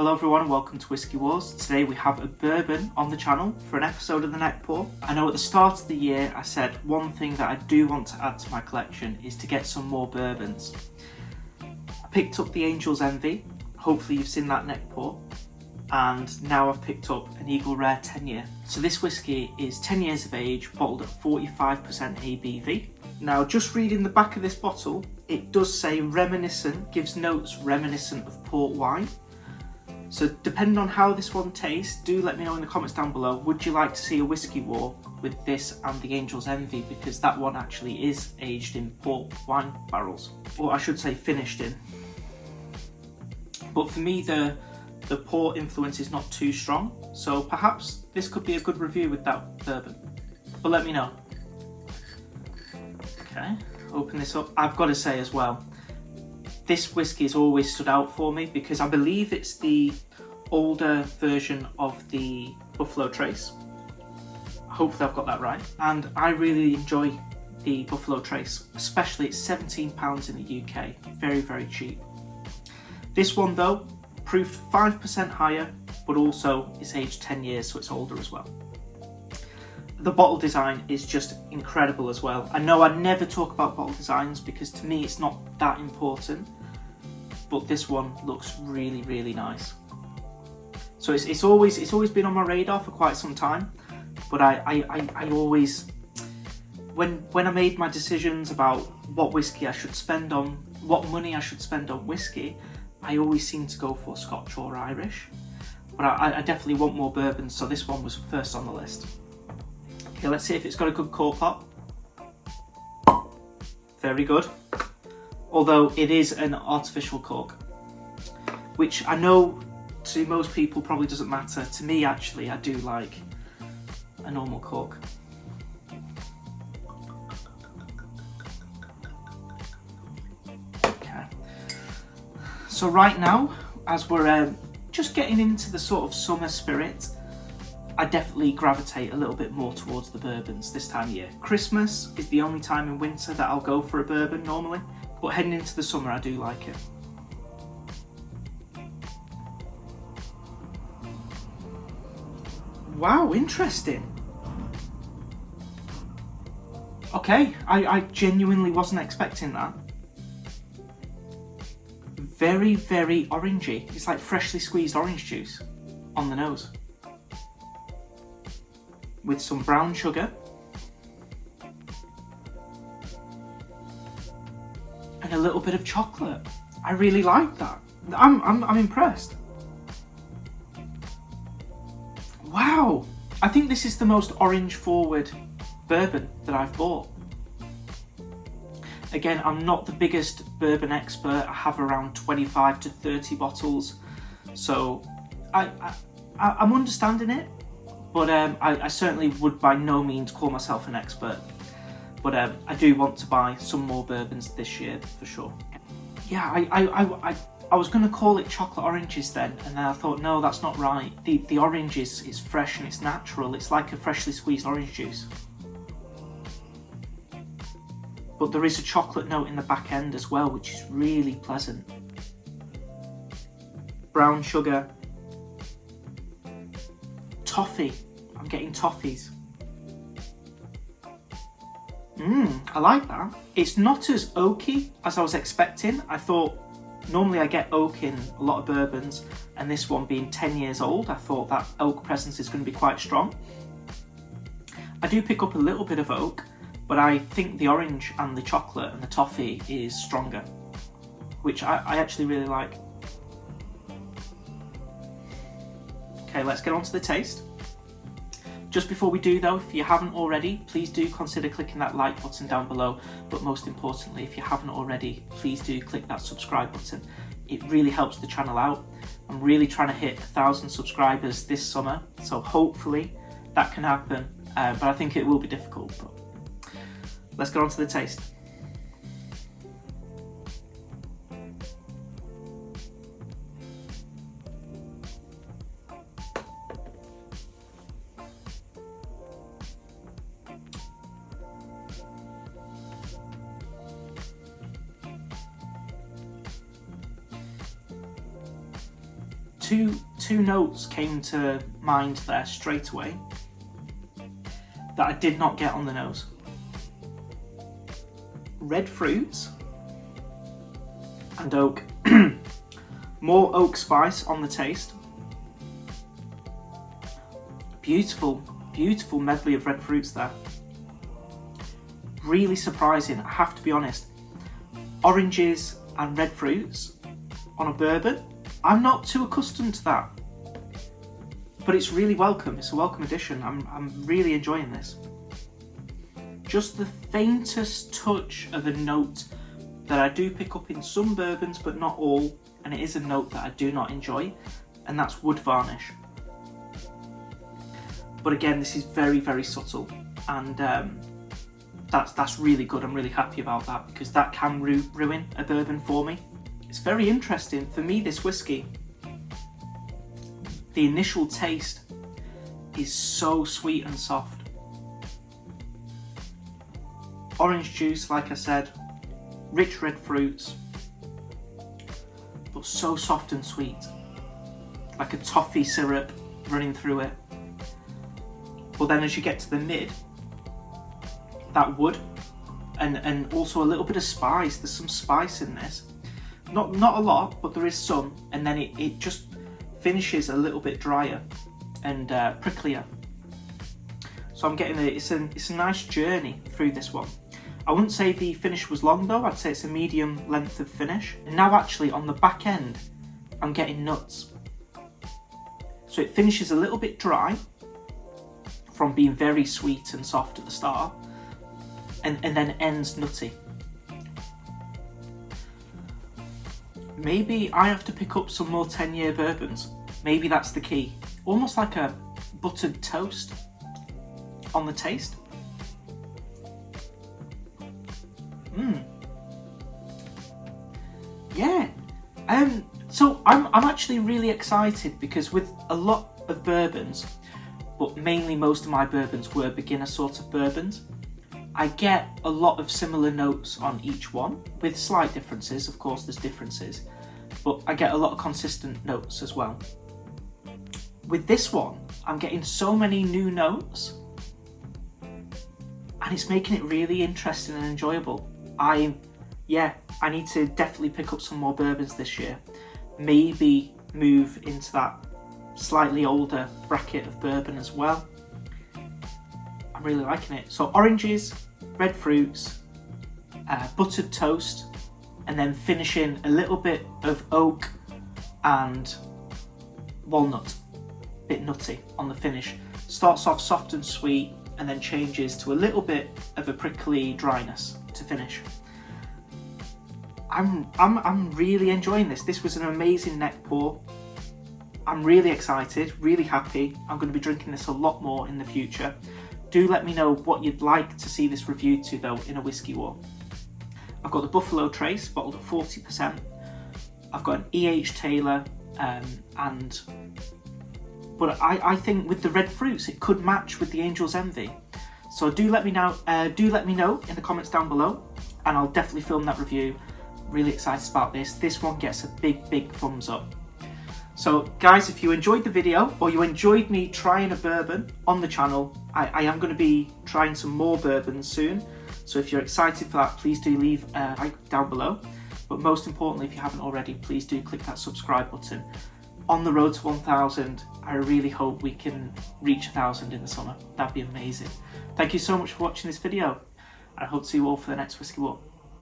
Hello everyone and welcome to Whiskey Wars. Today we have a bourbon on the channel for an episode of the Neckpour. I know at the start of the year I said one thing that I do want to add to my collection is to get some more bourbons. I picked up the Angel's Envy, hopefully you've seen that Neckpour, and now I've picked up an Eagle Rare 10 year. So this whiskey is 10 years of age, bottled at 45% ABV. Now just reading the back of this bottle, it does say reminiscent, gives notes reminiscent of port wine. So depending on how this one tastes, do let me know in the comments down below. Would you like to see a whiskey war with this and the Angel's Envy? Because that one actually is aged in port wine barrels. Or I should say finished in. But for me the port influence is not too strong. So perhaps this could be a good review with that bourbon. But let me know. Okay, open this up. I've got to say as well, this whiskey has always stood out for me because I believe it's the older version of the Buffalo Trace. Hopefully I've got that right. And I really enjoy the Buffalo Trace, especially it's £17 in the UK. Very, very cheap. This one though, proved 5% higher, but also it's aged 10 years, so it's older as well. The bottle design is just incredible as well. I know I never talk about bottle designs because to me it's not that important, but this one looks really, really nice. So it's always been on my radar for quite some time, but I always, when I made my decisions about what whiskey I should spend on, what money I should spend on whiskey, I always seem to go for Scotch or Irish, but I definitely want more bourbon, so this one was first on the list. Okay, let's see if it's got a good cork pop. Very good. Although it is an artificial cork, which I know to most people probably doesn't matter. To me, actually, I do like a normal cork. Okay. So right now, as we're just getting into the sort of summer spirit, I definitely gravitate a little bit more towards the bourbons this time of year. Christmas is the only time in winter that I'll go for a bourbon normally, but heading into the summer I do like it. Wow, interesting. Okay, I genuinely wasn't expecting that. Very, very orangey. It's like freshly squeezed orange juice on the nose. With some brown sugar and a little bit of chocolate. I really like that. I'm impressed. Wow, I think this is the most orange forward bourbon that I've bought. Again, I'm not the biggest bourbon expert. I have around 25 to 30 bottles, so I'm understanding it. But I certainly would by no means call myself an expert. But I do want to buy some more bourbons this year for sure. Yeah, I was going to call it chocolate oranges then, and then I thought, no, that's not right. The orange is fresh and it's natural. It's like a freshly squeezed orange juice. But there is a chocolate note in the back end as well, which is really pleasant. Brown sugar. Toffee. I'm getting toffees. I like that. It's not as oaky as I was expecting. I thought normally I get oak in a lot of bourbons, and this one being 10 years old, I thought that oak presence is going to be quite strong. I do pick up a little bit of oak, but I think the orange and the chocolate and the toffee is stronger, which I actually really like. Okay, let's get on to the taste. Just before we do though, if you haven't already, please do consider clicking that like button down below. But most importantly, if you haven't already, please do click that subscribe button. It really helps the channel out. I'm really trying to hit 1,000 subscribers this summer, so hopefully that can happen. But I think it will be difficult. But let's get on to the taste. two notes came to mind there straight away that I did not get on the nose. Red fruits and oak. More oak spice on the taste. Beautiful, beautiful medley of red fruits there. Really surprising, I have to be honest. Oranges and red fruits on a bourbon. I'm not too accustomed to that, but it's really welcome. It's a welcome addition. I'm really enjoying this. Just the faintest touch of a note that I do pick up in some bourbons, but not all, and it is a note that I do not enjoy, and that's wood varnish. But again, this is very, very subtle, and that's really good. I'm really happy about that, because that can ruin a bourbon for me. It's very interesting for me, this whiskey. The initial taste is so sweet and soft. Orange juice, like I said, rich red fruits, but so soft and sweet, like a toffee syrup running through it. But then as you get to the mid, that wood, and also a little bit of spice. There's some spice in this. Not a lot, but there is some, and then it just finishes a little bit drier and pricklier. So I'm getting it's a nice journey through this one. I wouldn't say the finish was long though, I'd say it's a medium length of finish. And now actually on the back end, I'm getting nuts. So it finishes a little bit dry from being very sweet and soft at the start, and then ends nutty. Maybe I have to pick up some more 10-year bourbons. Maybe that's the key. Almost like a buttered toast on the taste. Yeah. So I'm actually really excited, because with a lot of bourbons, but mainly most of my bourbons were beginner sort of bourbons, I get a lot of similar notes on each one, with slight differences. Of course, there's differences, but I get a lot of consistent notes as well. With this one, I'm getting so many new notes, and it's making it really interesting and enjoyable. I need to definitely pick up some more bourbons this year. Maybe move into that slightly older bracket of bourbon as well. I'm really liking it. So oranges, red fruits, buttered toast, and then finishing a little bit of oak and walnut, bit nutty on the finish. Starts off soft and sweet, and then changes to a little bit of a prickly dryness to finish. I'm really enjoying this. This was an amazing neck pour. I'm really excited, really happy. I'm going to be drinking this a lot more in the future. Do let me know what you'd like to see this reviewed to though in a Whiskey War. I've got the Buffalo Trace bottled at 40%. I've got an E.H. Taylor, but I think with the red fruits it could match with the Angel's Envy. So do let me know in the comments down below, and I'll definitely film that review. Really excited about this. This one gets a big thumbs up. So guys, if you enjoyed the video, or you enjoyed me trying a bourbon on the channel, I am going to be trying some more bourbons soon. So if you're excited for that, please do leave a like down below. But most importantly, if you haven't already, please do click that subscribe button. On the road to 1,000, I really hope we can reach 1,000 in the summer. That'd be amazing. Thank you so much for watching this video. I hope to see you all for the next Whiskey War.